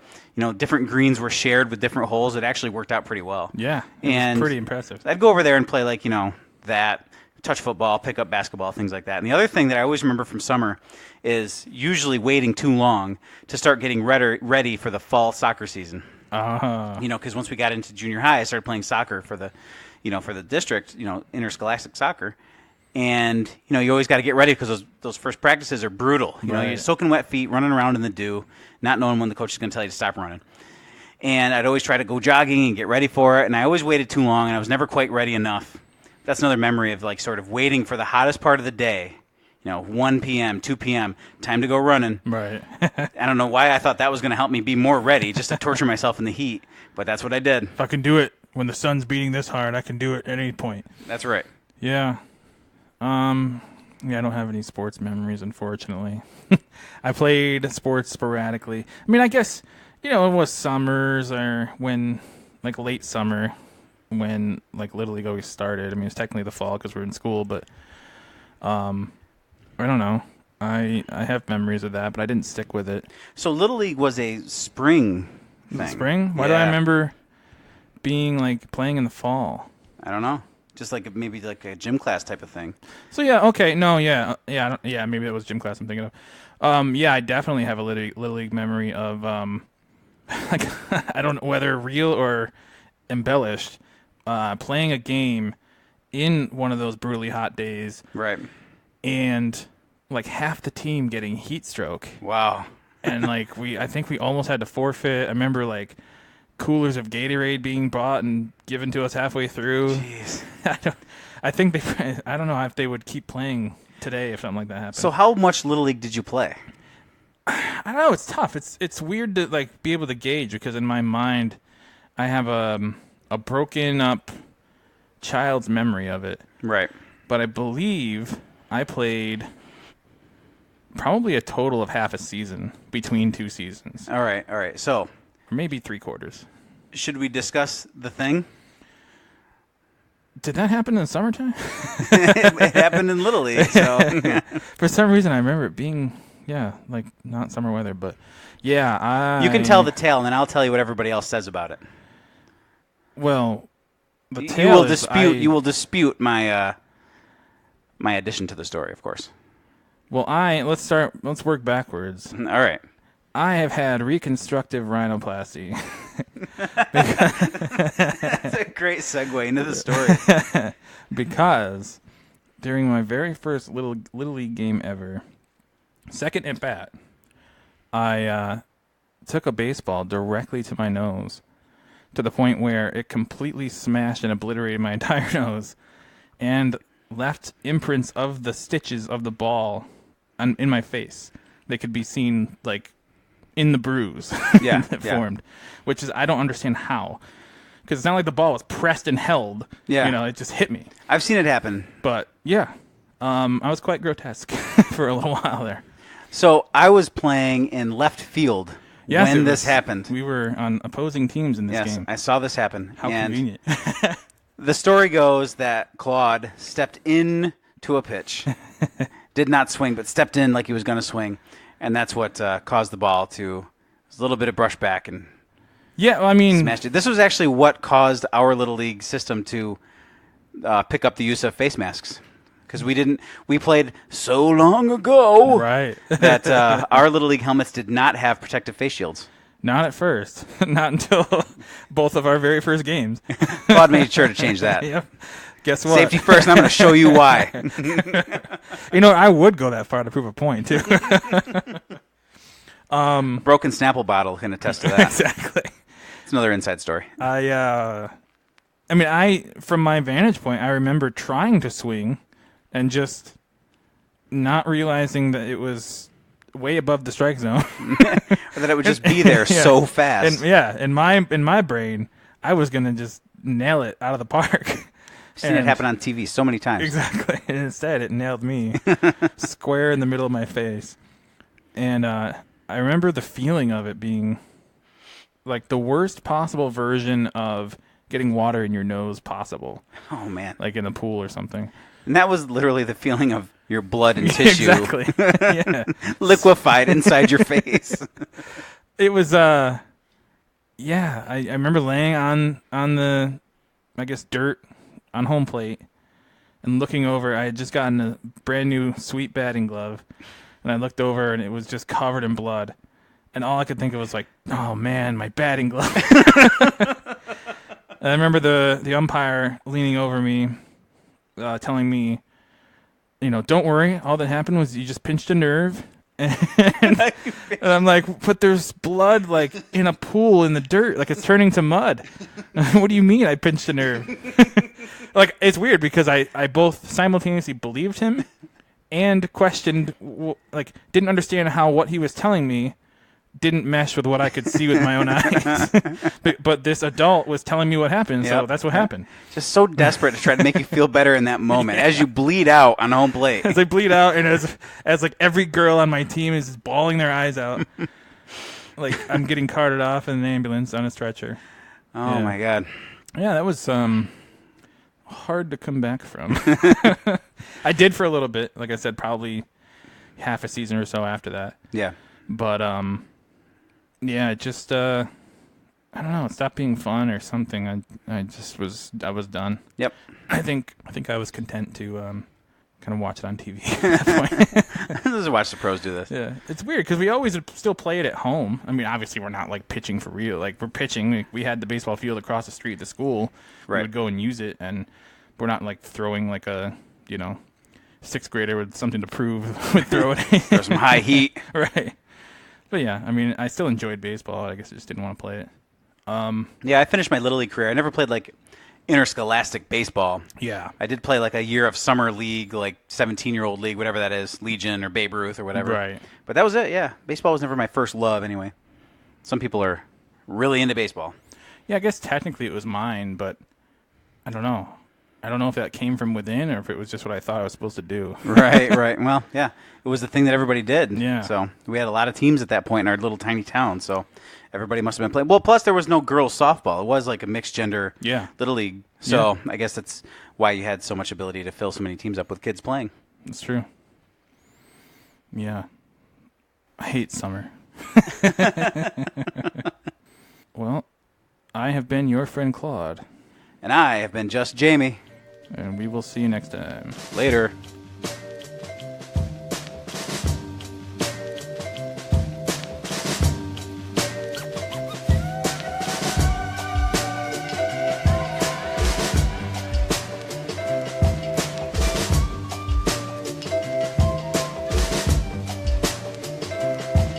[SPEAKER 2] Different greens were shared with different holes. It actually worked out pretty well.
[SPEAKER 1] Yeah. It was pretty impressive.
[SPEAKER 2] I'd go over there and play that. Touch football, pick up basketball, things like that. And the other thing that I always remember from summer is usually waiting too long to start getting ready for the fall soccer season. Because once we got into junior high, I started playing soccer for the district, interscholastic soccer. And, you always got to get ready because those first practices are brutal.
[SPEAKER 1] Right.
[SPEAKER 2] You're soaking wet feet, running around in the dew, not knowing when the coach is going to tell you to stop running. And I'd always try to go jogging and get ready for it. And I always waited too long, and I was never quite ready enough. That's another memory of sort of waiting for the hottest part of the day. 1 p.m., 2 p.m., time to go running.
[SPEAKER 1] Right.
[SPEAKER 2] I don't know why I thought that was going to help me be more ready, just to torture myself in the heat. But that's what I did.
[SPEAKER 1] If I can do it when the sun's beating this hard, I can do it at any point.
[SPEAKER 2] That's right.
[SPEAKER 1] Yeah. I don't have any sports memories, unfortunately. I played sports sporadically. I mean, I guess, it was summers or when, late summer, when Little League always started. I mean, it's technically the fall because we're in school, but I don't know. I have memories of that, but I didn't stick with it.
[SPEAKER 2] So Little League was a spring thing.
[SPEAKER 1] Spring? Why do I remember being playing in the fall?
[SPEAKER 2] I don't know. Just maybe a gym class type of thing.
[SPEAKER 1] So yeah, okay, no, yeah, maybe that was gym class I'm thinking of. Yeah, I definitely have a Little League memory of I don't know whether real or embellished. Playing a game in one of those brutally hot days.
[SPEAKER 2] Right.
[SPEAKER 1] And half the team getting heat stroke.
[SPEAKER 2] Wow.
[SPEAKER 1] and like I think we almost had to forfeit. I remember like coolers of Gatorade being bought and given to us halfway through.
[SPEAKER 2] Jeez.
[SPEAKER 1] I don't know if they would keep playing today if something like that happened.
[SPEAKER 2] So how much Little League did you play?
[SPEAKER 1] I don't know. It's tough. It's weird to like be able to gauge because in my mind, I have a broken up child's memory of it.
[SPEAKER 2] Right.
[SPEAKER 1] But I believe I played probably a total of half a season between 2 seasons.
[SPEAKER 2] All right. So,
[SPEAKER 1] or maybe 3/4.
[SPEAKER 2] Should we discuss the thing?
[SPEAKER 1] Did that happen in the summertime?
[SPEAKER 2] It happened in Little League. So
[SPEAKER 1] for some reason, I remember it being like not summer weather, but yeah.
[SPEAKER 2] You can tell the tale, and then I'll tell you what everybody else says about it.
[SPEAKER 1] Well,
[SPEAKER 2] you will dispute my my addition to the story, of course.
[SPEAKER 1] Well, let's work backwards.
[SPEAKER 2] All right.
[SPEAKER 1] I have had reconstructive rhinoplasty.
[SPEAKER 2] That's a great segue into the story.
[SPEAKER 1] Because during my very first little league game ever, second at bat, I took a baseball directly to my nose to the point where it completely smashed and obliterated my entire nose and left imprints of the stitches of the ball in my face. They could be seen like in the bruise that formed, which is I don't understand how, because it's not like the ball was pressed and held. Yeah, it just hit me.
[SPEAKER 2] I've seen it happen,
[SPEAKER 1] but I was quite grotesque for a little while there.
[SPEAKER 2] So I was playing in left field when this happened.
[SPEAKER 1] We were on opposing teams in this game.
[SPEAKER 2] Yes, I saw this happen.
[SPEAKER 1] How convenient.
[SPEAKER 2] The story goes that Claude stepped in to a pitch, did not swing, but stepped in like he was going to swing. And that's what caused the ball to a little bit of brushback and smashed it. This was actually what caused our Little League system to pick up the use of face masks, because we played so long ago that our Little League helmets did not have protective face shields.
[SPEAKER 1] Not at first, not until both of our very first games.
[SPEAKER 2] Claude made sure to change that.
[SPEAKER 1] Yep. Guess what?
[SPEAKER 2] Safety first, and I'm going to show you why.
[SPEAKER 1] I would go that far to prove a point, too.
[SPEAKER 2] Broken Snapple bottle can attest to that.
[SPEAKER 1] Exactly.
[SPEAKER 2] It's another inside story.
[SPEAKER 1] From my vantage point, I remember trying to swing and just not realizing that it was way above the strike zone.
[SPEAKER 2] Or that it would just be there so fast.
[SPEAKER 1] And in my brain, I was going to just nail it out of the park.
[SPEAKER 2] I've seen it happen on TV so many times.
[SPEAKER 1] Exactly. And instead, it nailed me square in the middle of my face. And I remember the feeling of it being like the worst possible version of getting water in your nose possible.
[SPEAKER 2] Oh, man.
[SPEAKER 1] Like in a pool or something.
[SPEAKER 2] And that was literally the feeling of your blood and tissue liquefied inside your face.
[SPEAKER 1] It was, I remember laying on the, dirt on home plate and looking over. I had just gotten a brand new sweet batting glove, and I looked over and it was just covered in blood. And all I could think of was like, oh man, my batting glove. And I remember the umpire leaning over me, telling me, don't worry, all that happened was you just pinched a nerve. And I'm like, but there's blood like in a pool in the dirt, like it's turning to mud. What do you mean I pinched a nerve? Like, it's weird because I both simultaneously believed him and questioned, like, didn't understand how what he was telling me didn't mesh with what I could see with my own eyes. But this adult was telling me what happened, so that's what happened.
[SPEAKER 2] Just so desperate to try to make you feel better in that moment as you bleed out on home plate.
[SPEAKER 1] As I bleed out, and as like every girl on my team is just bawling their eyes out, like I'm getting carted off in an ambulance on a stretcher.
[SPEAKER 2] Oh my God!
[SPEAKER 1] Yeah, that was hard to come back from. I did for a little bit, like I said, probably half a season or so after that.
[SPEAKER 2] Yeah,
[SPEAKER 1] but it just I don't know, it stopped being fun or something. I was done.
[SPEAKER 2] Yep.
[SPEAKER 1] I think I was content to kind of watch it on TV at that point.
[SPEAKER 2] Let's watch the pros do this.
[SPEAKER 1] Yeah, it's weird because we always still play it at home. I mean, obviously we're not like pitching for real. Like we're pitching. We had the baseball field across the street at the school.
[SPEAKER 2] Right.
[SPEAKER 1] We would go and use it, and we're not like throwing like a sixth grader with something to prove would throw it.
[SPEAKER 2] There's some high heat.
[SPEAKER 1] Right. But yeah, I mean, I still enjoyed baseball. I guess I just didn't want to play it.
[SPEAKER 2] Yeah, I finished my Little League career. I never played like interscholastic baseball.
[SPEAKER 1] Yeah.
[SPEAKER 2] I did play like a year of summer league, like 17-year-old league, whatever that is, Legion or Babe Ruth or whatever.
[SPEAKER 1] Right.
[SPEAKER 2] But that was it, yeah. Baseball was never my first love anyway. Some people are really into baseball.
[SPEAKER 1] Yeah, I guess technically it was mine, but I don't know. I don't know if that came from within or if it was just what I thought I was supposed to do.
[SPEAKER 2] Right. Well, yeah. It was the thing that everybody did.
[SPEAKER 1] Yeah.
[SPEAKER 2] So we had a lot of teams at that point in our little tiny town, so everybody must have been playing. Well, plus there was no girls softball. It was like a mixed gender Little League. So I guess that's why you had so much ability to fill so many teams up with kids playing.
[SPEAKER 1] That's true. Yeah. I hate summer. Well, I have been your friend Claude.
[SPEAKER 2] And I have been just Jamie.
[SPEAKER 1] And we will see you next time.
[SPEAKER 2] Later.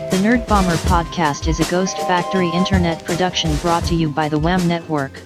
[SPEAKER 13] The N.E.R.D.Bomber podcast is a Ghost Factory internet production brought to you by the Wham Network.